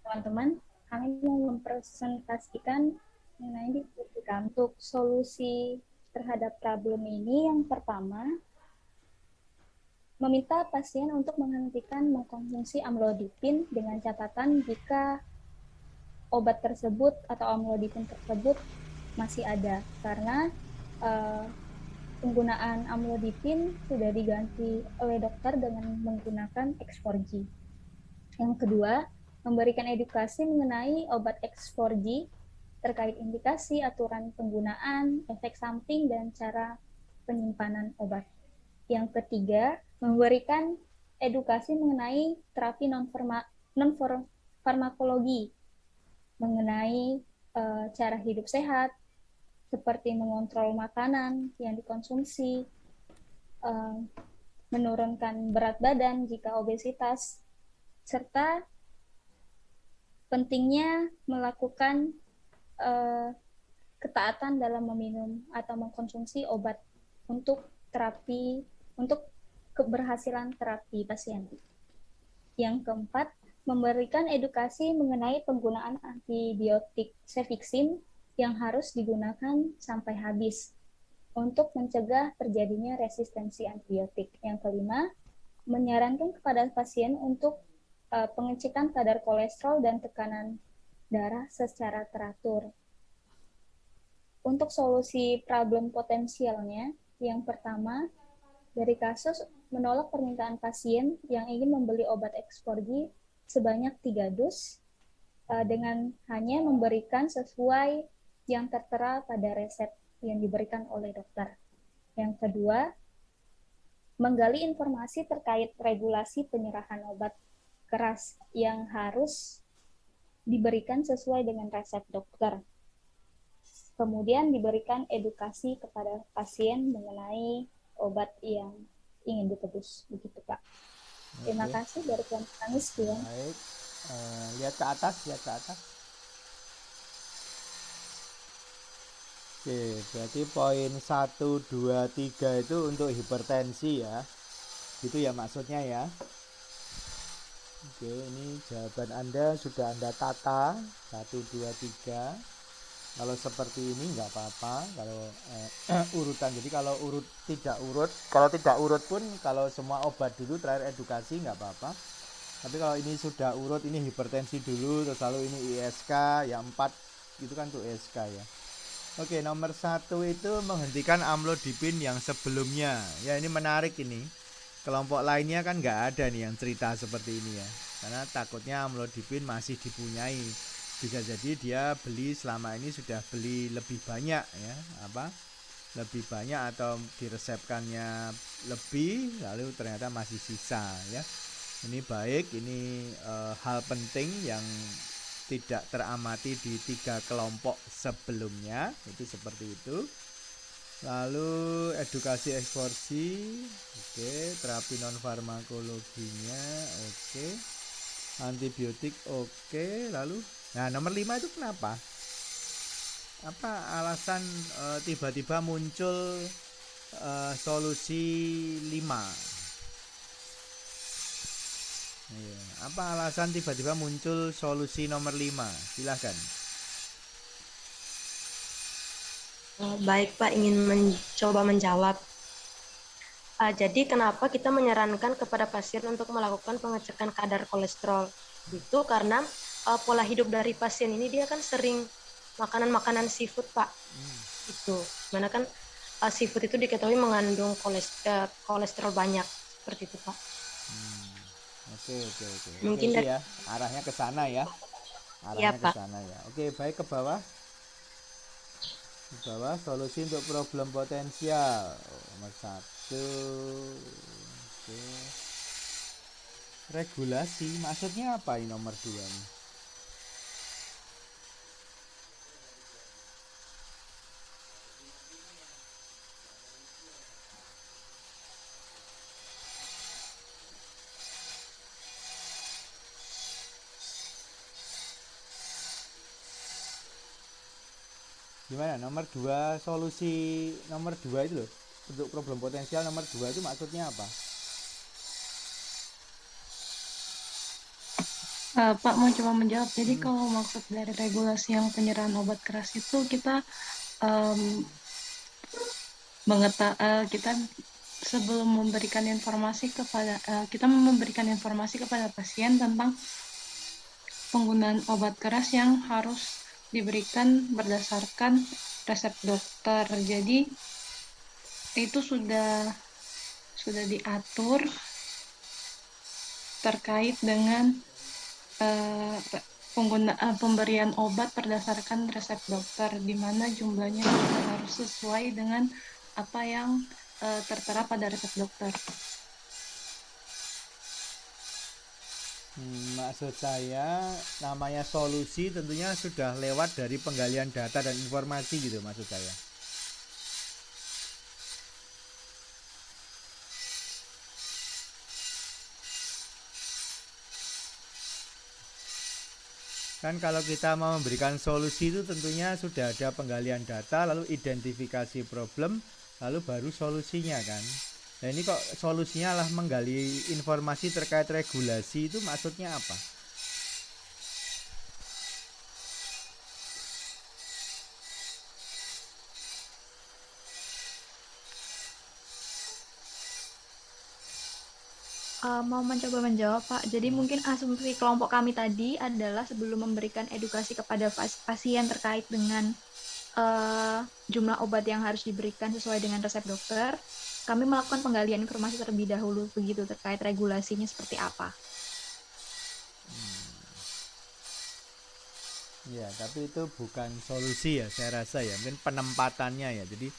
teman-teman. Kami mau mempresentasikan mengenai diberikan untuk solusi terhadap problem ini. Yang pertama, meminta pasien untuk menghentikan mengkonsumsi amlodipin dengan catatan jika obat tersebut atau amlodipin tersebut masih ada, karena penggunaan amlodipin sudah diganti oleh dokter dengan menggunakan X4G. Yang kedua, memberikan edukasi mengenai obat X4G terkait indikasi, aturan penggunaan, efek samping, dan cara penyimpanan obat. Yang ketiga, memberikan edukasi mengenai terapi non-farmakologi, mengenai cara hidup sehat, seperti mengontrol makanan yang dikonsumsi, menurunkan berat badan jika obesitas, serta pentingnya melakukan ketaatan dalam meminum atau mengkonsumsi obat untuk terapi, untuk keberhasilan terapi pasien. Yang keempat, memberikan edukasi mengenai penggunaan antibiotik cefixime yang harus digunakan sampai habis untuk mencegah terjadinya resistensi antibiotik. Yang kelima, menyarankan kepada pasien untuk pengecekan kadar kolesterol dan tekanan darah secara teratur. Untuk solusi problem potensialnya, yang pertama, dari kasus menolak permintaan pasien yang ingin membeli obat X4G sebanyak 3 dus dengan hanya memberikan sesuai yang tertera pada resep yang diberikan oleh dokter. Yang kedua, menggali informasi terkait regulasi penyerahan obat keras yang harus diberikan sesuai dengan resep dokter. Kemudian diberikan edukasi kepada pasien mengenai obat yang ingin ditebus. Begitu, Pak. Terima kasih dari kami sekian. Baik, lihat ke atas, Oke, berarti poin 1, 2, 3 itu untuk hipertensi ya. Gitu ya maksudnya ya. Oke, ini jawaban Anda sudah Anda tata 1, 2, 3. Kalau seperti ini nggak apa-apa. Kalau urutan, jadi kalau kalau tidak urut pun, kalau semua obat dulu terakhir edukasi nggak apa-apa. Tapi kalau ini sudah urut, ini hipertensi dulu, terus lalu ini ISK, yang 4 itu kan tuh ISK ya. Oke, nomor 1 itu menghentikan amlodipin yang sebelumnya. Ya, ini menarik ini. Kelompok lainnya kan nggak ada nih yang cerita seperti ini ya. Karena takutnya amlodipin masih dipunyai. Bisa jadi dia beli selama ini sudah beli lebih banyak ya, lebih banyak atau diresepkannya lebih, lalu ternyata masih sisa ya. Ini baik, ini hal penting yang tidak teramati di 3 kelompok sebelumnya, itu seperti itu. Lalu edukasi eksplorasi, oke, terapi non farmakologinya, oke, antibiotik, oke, lalu, nah nomor 5 itu kenapa? Apa alasan tiba-tiba muncul solusi 5? Iya. Apa alasan tiba-tiba muncul solusi nomor 5? Silahkan. Baik Pak, ingin mencoba menjawab. Jadi kenapa kita menyarankan kepada pasien untuk melakukan pengecekan kadar kolesterol? Itu karena pola hidup dari pasien ini dia kan sering makanan-makanan seafood Pak. Itu, mana kan seafood itu diketahui mengandung kolesterol banyak, seperti itu Pak. Oke. Mungkin Oke, ya, arahnya ke sana ya. Iya, Arahnya ke Pak. sana ya. Oke, baik, ke bawah. Ke bawah, solusi untuk problem potensial. Nomor 1. Oke. Regulasi, maksudnya apa ini nomor 2 nih? Gimana? Nomor 2, solusi nomor 2 itu loh. Untuk problem potensial nomor 2 itu maksudnya apa? Pak mau coba menjawab. Jadi kalau maksud dari regulasi yang penyerahan obat keras itu kita kita sebelum memberikan informasi kepada pasien tentang penggunaan obat keras yang harus diberikan berdasarkan resep dokter. Jadi itu sudah diatur terkait dengan pemberian obat berdasarkan resep dokter, di mana jumlahnya harus sesuai dengan apa yang tertera pada resep dokter. Maksud saya, namanya solusi tentunya sudah lewat dari penggalian data dan informasi gitu maksud saya. Kan kalau kita mau memberikan solusi itu tentunya sudah ada penggalian data, lalu identifikasi problem, lalu baru solusinya kan. Nah ini kok solusinya lah menggali informasi terkait regulasi, itu maksudnya apa? Mau mencoba menjawab Pak. Jadi mungkin asumsi kelompok kami tadi adalah sebelum memberikan edukasi kepada pasien terkait dengan jumlah obat yang harus diberikan sesuai dengan resep dokter, kami melakukan penggalian informasi terlebih dahulu begitu terkait regulasinya seperti apa. Ya, tapi itu bukan solusi ya, saya rasa ya, mungkin penempatannya ya. Jadi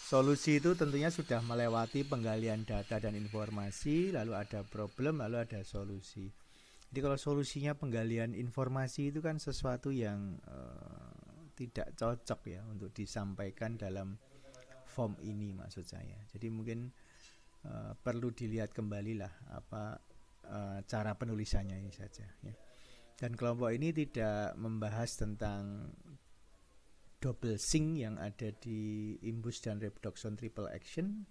solusi itu tentunya sudah melewati penggalian data dan informasi, lalu ada problem, lalu ada solusi. Jadi kalau solusinya penggalian informasi itu kan sesuatu yang tidak cocok ya untuk disampaikan dalam form ini maksud saya. Jadi mungkin perlu dilihat kembali lah apa cara penulisannya ini saja ya. Dan kelompok ini tidak membahas tentang double sync yang ada di imbus dan redoxon triple action,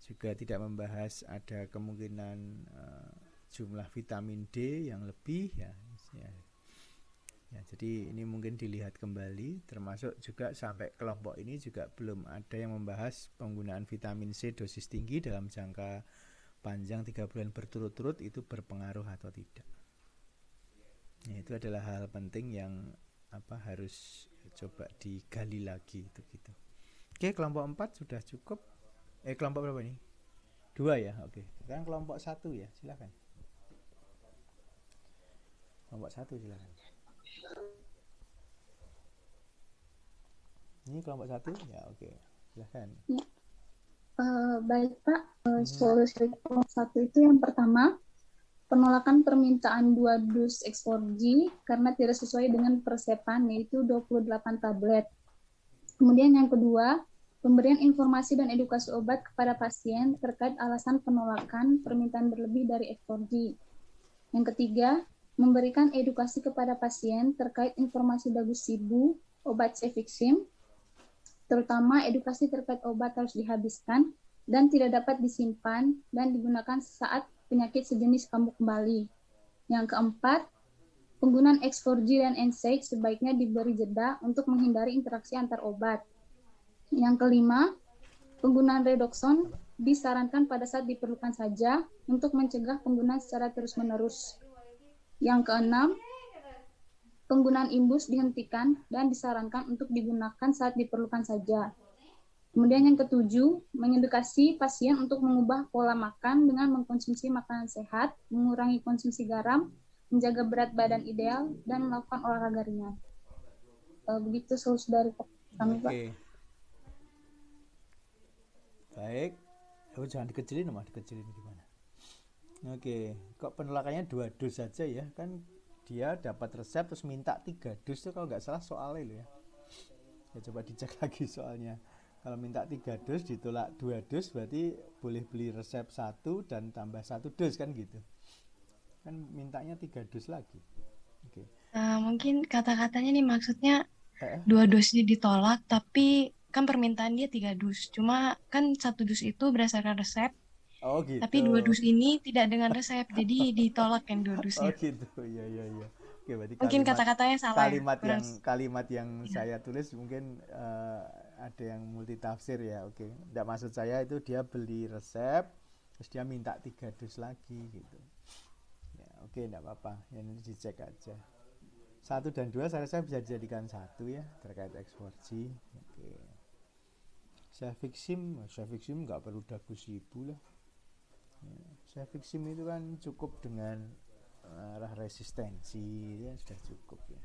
juga tidak membahas ada kemungkinan jumlah vitamin D yang lebih ya. Ya, jadi ini mungkin dilihat kembali, termasuk juga sampai kelompok ini juga belum ada yang membahas penggunaan vitamin C dosis tinggi dalam jangka panjang 3 bulan berturut-turut itu berpengaruh atau tidak. Ya, itu adalah hal penting yang harus coba digali lagi itu gitu. Oke, kelompok 4 sudah cukup. Kelompok berapa nih? 2 ya, oke. Sekarang kelompok 1 ya, silakan. Kelompok 1 silakan. Ini kelompok 1 ya, oke. Silakan. Ya. Baik Pak, solusi kelompok 1 itu yang pertama, penolakan permintaan 2 dus X4G karena tidak sesuai dengan persepan, yaitu 28 tablet. Kemudian yang kedua, pemberian informasi dan edukasi obat kepada pasien terkait alasan penolakan permintaan berlebih dari X4G. Yang ketiga, memberikan edukasi kepada pasien terkait informasi bagus SIBU, obat Cefixim, terutama edukasi terkait obat harus dihabiskan dan tidak dapat disimpan dan digunakan saat penyakit sejenis kambuh kembali. Yang keempat, penggunaan X4G dan NSAID sebaiknya diberi jeda untuk menghindari interaksi antar obat. Yang kelima, penggunaan redoxon disarankan pada saat diperlukan saja untuk mencegah penggunaan secara terus-menerus. Yang keenam, penggunaan imbus dihentikan dan disarankan untuk digunakan saat diperlukan saja. Kemudian yang ketujuh, mengedukasi pasien untuk mengubah pola makan dengan mengkonsumsi makanan sehat, mengurangi konsumsi garam, menjaga berat badan ideal, dan melakukan olahraga ringan. Begitu solusi dari kami, Pak. Baik. Jangan dikecilin, dikecilin gimana? Oke, kok penolakannya 2 dus saja ya? Kan dia dapat resep terus minta 3 dus tuh kalau nggak salah soalnya loh ya. Ya coba dicek lagi soalnya. Kalau minta 3 dus ditolak 2 dus berarti boleh beli resep 1 dan tambah 1 dus kan gitu. Kan mintanya 3 dus lagi. Oke. Mungkin kata-katanya nih maksudnya 2 dosnya ditolak tapi kan permintaan dia 3 dus. Cuma kan 1 dus itu berdasarkan resep. Oh gitu. Tapi 2 dus ini tidak dengan resep, jadi ditolak yang 2 dusnya. Oh gitu, iya. Oke, berarti mungkin kata-katanya salah. Kalimat yang saya tulis mungkin ada yang multitafsir ya. Oke, tidak maksud saya itu dia beli resep, terus dia minta 3 dus lagi gitu. Ya, oke, tidak apa-apa. Yang ini dicek aja. 1 dan 2 saya rasa bisa dijadikan 1 ya terkait X4G. Oke. Cefixim nggak perlu dagu SIBU lah. Cefixim itu kan cukup dengan arah resistensi ya sudah cukup ya.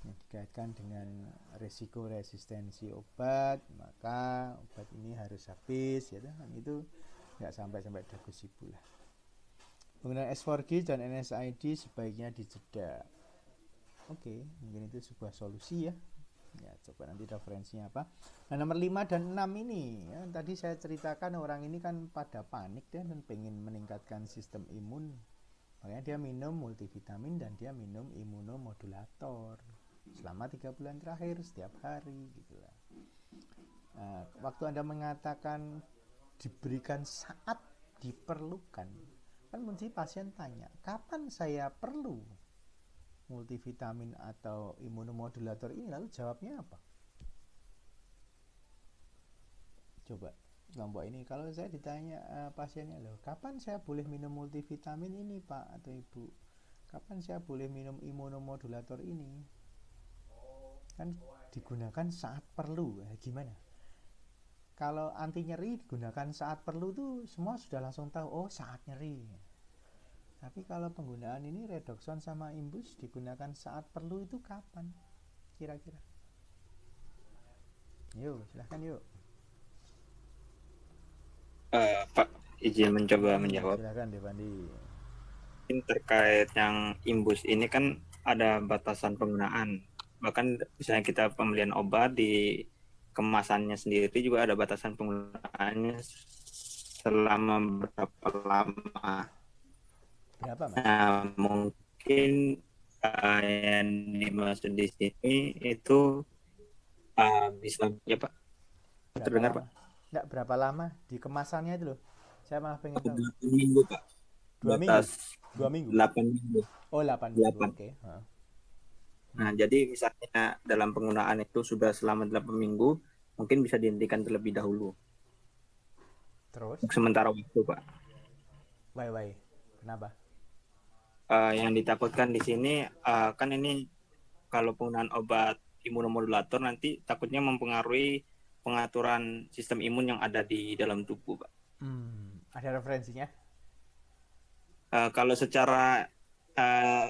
Dikaitkan dengan resiko resistensi obat, maka obat ini harus habis ya kan, itu nggak sampai dagu SIBU lah. Penggunaan S4G dan NSAID sebaiknya dijeda. Oke, mungkin itu sebuah solusi ya. Ya, coba nanti referensinya apa. Nah, nomor 5 dan 6 ini ya, tadi saya ceritakan orang ini kan pada panik dan pengen meningkatkan sistem imun. Makanya dia minum multivitamin dan dia minum imunomodulator selama 3 bulan terakhir setiap hari gitu lah. Nah, waktu Anda mengatakan diberikan saat diperlukan, kan mesti pasien tanya, kapan saya perlu multivitamin atau imunomodulator ini, lalu jawabnya apa? Coba kelompok ini, kalau saya ditanya pasiennya, loh kapan saya boleh minum multivitamin ini Pak atau Ibu, kapan saya boleh minum imunomodulator ini, kan digunakan saat perlu. Gimana kalau anti nyeri digunakan saat perlu tuh semua sudah langsung tahu, oh saat nyeri. Tapi kalau penggunaan ini redoxon sama imbus digunakan saat perlu itu kapan kira-kira? Yuk, silahkan yuk. Pak, izin mencoba menjawab. Silahkan Devandi. Terkait yang imbus ini kan ada batasan penggunaan. Bahkan misalnya kita pembelian obat di kemasannya sendiri juga ada batasan penggunaannya selama berapa lama. Berapa, Mas? Nah, mungkin yang dimaksud di sini itu bisa ya Pak? Terdengar Pak? Enggak, berapa lama di kemasannya itu loh. Saya malah pengen tahu. Berapa minggu Pak? 2 minggu. sebatas 2 minggu. 8 minggu. Oh, 8 minggu. 8. Oke. Nah, jadi misalnya dalam penggunaan itu sudah selama 8 minggu, mungkin bisa dihentikan terlebih dahulu. Terus? Untuk sementara waktu, Pak. Why? Kenapa? Yang ditakutkan di sini kan ini kalau penggunaan obat imunomodulator nanti takutnya mempengaruhi pengaturan sistem imun yang ada di dalam tubuh, Pak. Ada referensinya? Kalau secara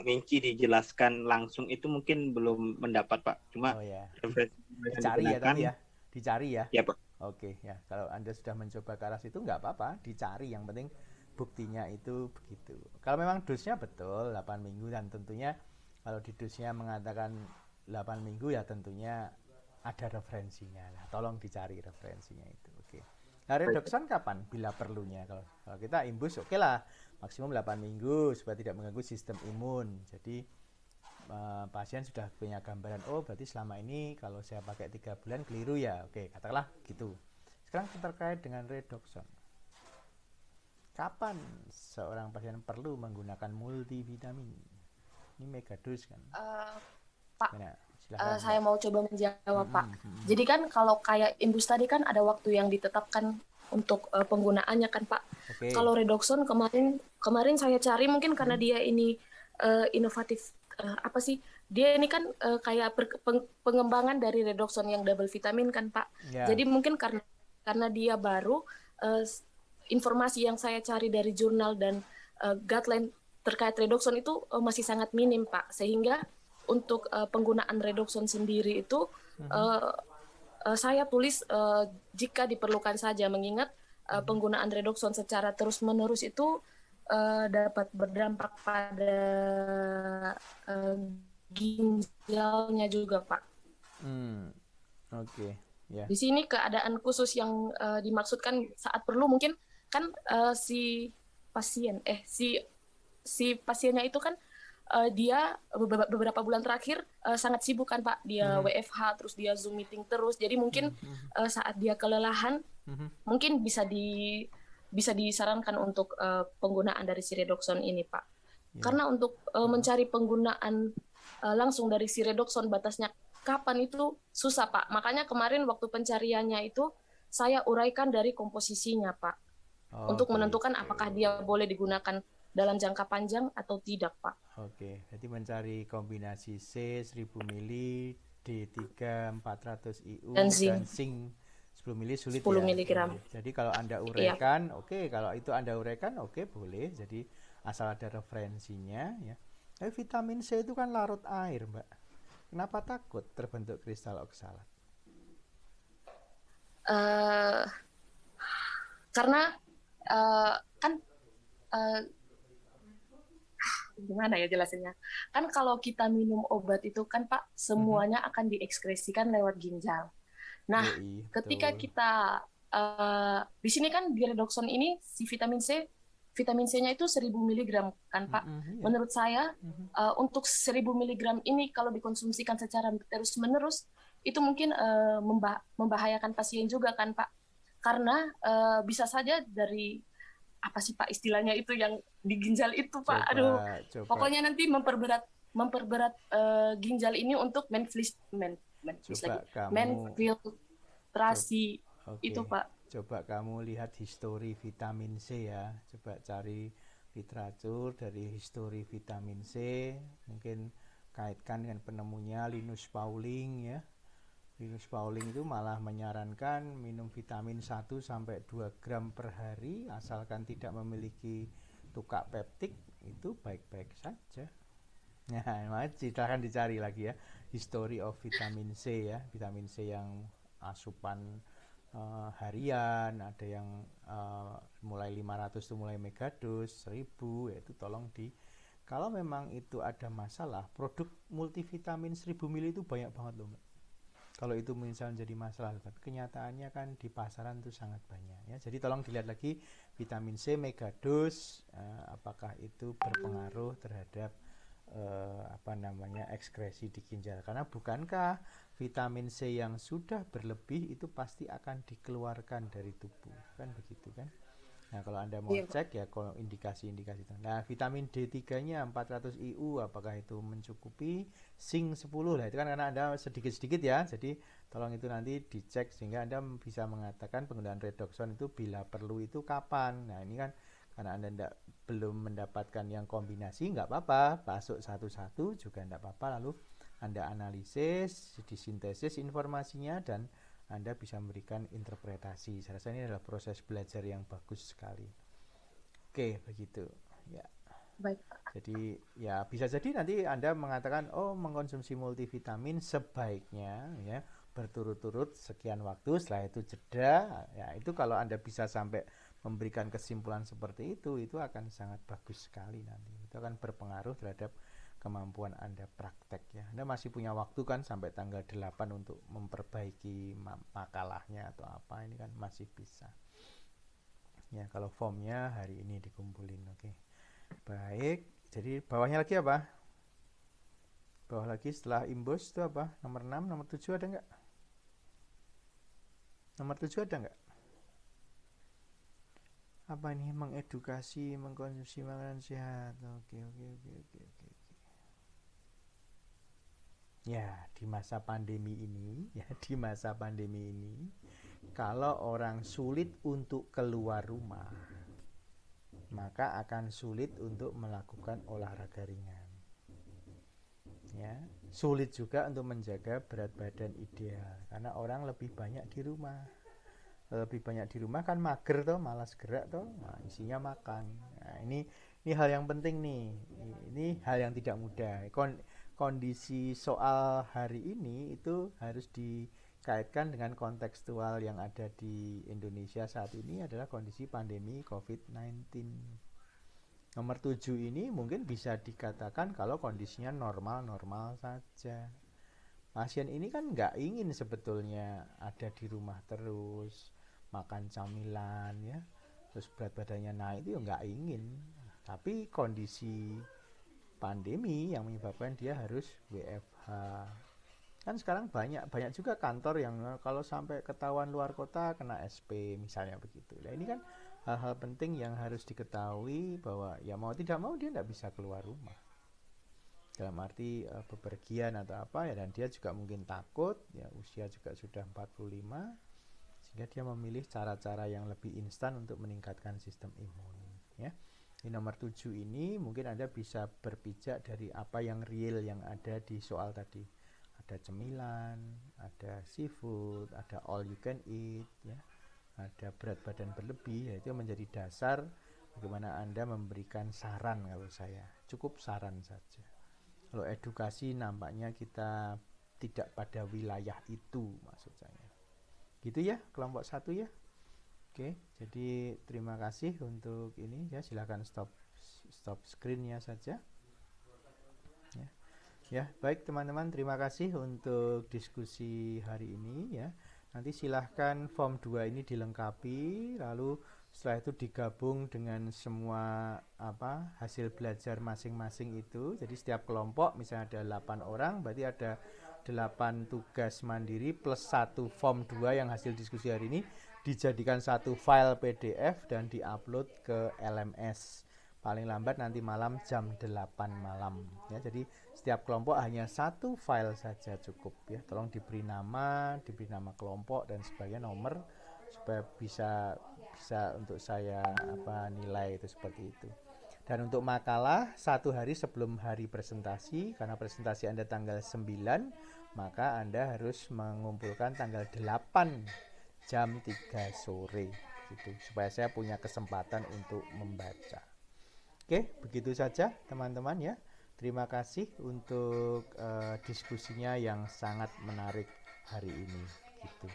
rinci dijelaskan langsung itu mungkin belum mendapat, Pak. Cuma referensi yang Dicari ya, digunakan, tapi ya. Dicari ya. Ya, Pak. Oke, ya. Kalau Anda sudah mencoba ke arah situ nggak apa-apa, dicari. Yang penting buktinya itu begitu. Kalau memang dosnya betul 8 minggu dan tentunya kalau di dosnya mengatakan 8 minggu ya tentunya ada referensinya. Nah, tolong dicari referensinya itu. Oke. Nah, redoxon kapan? Bila perlunya. Kalau kita imbus oke lah, maksimum 8 minggu supaya tidak mengganggu sistem imun. Jadi pasien sudah punya gambaran, oh berarti selama ini kalau saya pakai 3 bulan keliru ya. Oke, katakanlah gitu. Sekarang terkait dengan redoxon. Kapan seorang pasien perlu menggunakan multivitamin? Ini megados kan? Pak, Silahkan, saya mau coba menjawab, Pak. Jadi kan kalau kayak imbus tadi kan ada waktu yang ditetapkan untuk penggunaannya kan, Pak. Kalau redoxon kemarin saya cari mungkin karena dia ini inovatif, apa sih? Dia ini kan kayak pengembangan dari redoxon yang double vitamin kan, Pak. Jadi mungkin karena dia baru, informasi yang saya cari dari jurnal dan guideline terkait redoxon itu masih sangat minim, Pak. Sehingga untuk penggunaan redoxon sendiri itu saya tulis jika diperlukan saja, mengingat penggunaan redoxon secara terus-menerus itu dapat berdampak pada ginjalnya juga, Pak. Oke. Yeah. Di sini keadaan khusus yang dimaksudkan saat perlu mungkin kan si pasiennya itu kan dia beberapa bulan terakhir sangat sibuk kan, Pak. Dia WFH terus dia Zoom meeting terus. Jadi mungkin saat dia kelelahan mungkin bisa disarankan untuk penggunaan dari si redoxon ini, Pak. Karena untuk mencari penggunaan langsung dari si redoxon batasnya kapan itu susah, Pak. Makanya kemarin waktu pencariannya itu saya uraikan dari komposisinya, Pak. Untuk menentukan apakah dia boleh digunakan dalam jangka panjang atau tidak, Pak. Oke, jadi mencari kombinasi C 1000 ml, D3 400 IU dan zinc 10 ml sulit 10 miligram. Jadi kalau Anda uraikan, kalau itu Anda uraikan, boleh. Jadi asal ada referensinya ya. Tapi vitamin C itu kan larut air, Mbak. Kenapa takut terbentuk kristal oksalat? Karena gimana ya jelasinnya? Kan kalau kita minum obat itu kan, Pak, semuanya akan diekskresikan lewat ginjal. Nah, ketika kita di sini kan di redoxon ini si vitamin C-nya itu 1000 mg kan, Pak. Menurut saya untuk 1000 mg ini kalau dikonsumsikan secara terus-menerus itu mungkin membahayakan pasien juga kan, Pak. Karena bisa saja dari apa sih, Pak, istilahnya itu yang di ginjal itu, Pak. Pokoknya nanti memperberat ginjal ini untuk menfiltrasi itu, Pak. Coba kamu lihat histori vitamin C ya. Coba cari literatur dari histori vitamin C. Mungkin kaitkan dengan penemunya Linus Pauling ya. Linus Pauling itu malah menyarankan minum vitamin 1 sampai 2 gram per hari asalkan tidak memiliki tukak peptik, itu baik-baik saja. Nah, silahkan dicari lagi ya, history of vitamin C ya, vitamin C yang asupan harian, ada yang mulai 500 itu mulai megados, 1000 ya, itu tolong kalau memang itu ada masalah, produk multivitamin 1000 ml itu banyak banget loh, Mbak. Kalau itu misalnya jadi masalah, tapi kenyataannya kan di pasaran itu sangat banyak ya. Jadi tolong dilihat lagi vitamin C megados, apakah itu berpengaruh terhadap ekskresi di ginjal. Karena bukankah vitamin C yang sudah berlebih itu pasti akan dikeluarkan dari tubuh, kan begitu kan? Nah, kalau Anda mau Iya, Pak. cek ya kalau indikasi-indikasi itu. Nah, vitamin D3-nya 400 IU apakah itu mencukupi? Zinc 10 lah, itu kan karena Anda sedikit-sedikit ya. Jadi tolong itu nanti dicek sehingga Anda bisa mengatakan penggunaan redoxon itu bila perlu itu kapan. Nah, ini kan karena Anda belum mendapatkan yang kombinasi, nggak apa-apa, masuk satu-satu juga nggak apa-apa. Lalu Anda analisis, disintesis informasinya, dan Anda bisa memberikan interpretasi. Saya rasa ini adalah proses belajar yang bagus sekali. Oke, begitu. Ya. Baik, Pak. Jadi ya bisa jadi nanti Anda mengatakan, oh mengkonsumsi multivitamin sebaiknya ya berturut-turut sekian waktu, setelah itu jeda. Ya, itu kalau Anda bisa sampai memberikan kesimpulan seperti itu akan sangat bagus sekali nanti. Itu akan berpengaruh terhadap kemampuan Anda praktek ya. Anda masih punya waktu kan sampai tanggal 8 untuk memperbaiki makalahnya atau apa, ini kan masih bisa. Ya, kalau formnya hari ini dikumpulin. Oke. Baik, jadi bawahnya lagi apa? Bawah lagi setelah imbus itu apa? Nomor 6, nomor 7 ada nggak? Nomor 7 ada nggak? Apa ini? Mengedukasi, mengkonsumsi makanan sehat. Oke. Ya, di masa pandemi ini, kalau orang sulit untuk keluar rumah, maka akan sulit untuk melakukan olahraga ringan. Ya, sulit juga untuk menjaga berat badan ideal karena orang lebih banyak di rumah. Lebih banyak di rumah kan mager toh, malas gerak toh. Nah, isinya makan. Nah, ini hal yang penting nih. Ini hal yang tidak mudah. Kondisi soal hari ini itu harus dikaitkan dengan kontekstual yang ada di Indonesia saat ini adalah kondisi pandemi COVID-19. Nomor 7 ini mungkin bisa dikatakan kalau kondisinya normal-normal saja. Pasien ini kan nggak ingin sebetulnya ada di rumah terus, makan camilan ya, terus berat badannya naik, itu ya nggak ingin. Tapi kondisi pandemi yang menyebabkan dia harus WFH. Kan sekarang banyak juga kantor yang kalau sampai ketahuan luar kota kena SP misalnya begitu. Nah, ini kan hal-hal penting yang harus diketahui bahwa ya mau tidak mau dia tidak bisa keluar rumah. Dalam arti bepergian atau apa ya, dan dia juga mungkin takut ya, usia juga sudah 45 sehingga dia memilih cara-cara yang lebih instan untuk meningkatkan sistem imun ya. Di nomor 7 ini mungkin Anda bisa berpijak dari apa yang real yang ada di soal tadi. Ada cemilan, ada seafood, ada all you can eat ya. Ada berat badan berlebih, ya, itu menjadi dasar bagaimana Anda memberikan saran. Kalau saya cukup saran saja. Kalau edukasi nampaknya kita tidak pada wilayah itu, maksud saya. Gitu ya, kelompok 1 ya. Oke, jadi terima kasih untuk ini ya, silakan stop screen-nya saja. Ya, baik teman-teman, terima kasih untuk diskusi hari ini ya. Nanti silahkan form 2 ini dilengkapi, lalu setelah itu digabung dengan semua hasil belajar masing-masing itu. Jadi setiap kelompok misalnya ada 8 orang, berarti ada 8 tugas mandiri plus 1 form 2 yang hasil diskusi hari ini dijadikan satu file PDF dan diupload ke LMS. Paling lambat nanti malam jam 8 malam ya. Jadi setiap kelompok hanya satu file saja cukup ya. Tolong diberi nama kelompok dan sebagainya, nomor, supaya bisa untuk saya nilai itu seperti itu. Dan untuk makalah 1 hari sebelum hari presentasi, karena presentasi Anda tanggal 9, maka Anda harus mengumpulkan tanggal 8 jam 3 sore gitu, supaya saya punya kesempatan untuk membaca. Oke, begitu saja teman-teman ya. Terima kasih untuk diskusinya yang sangat menarik hari ini gitu.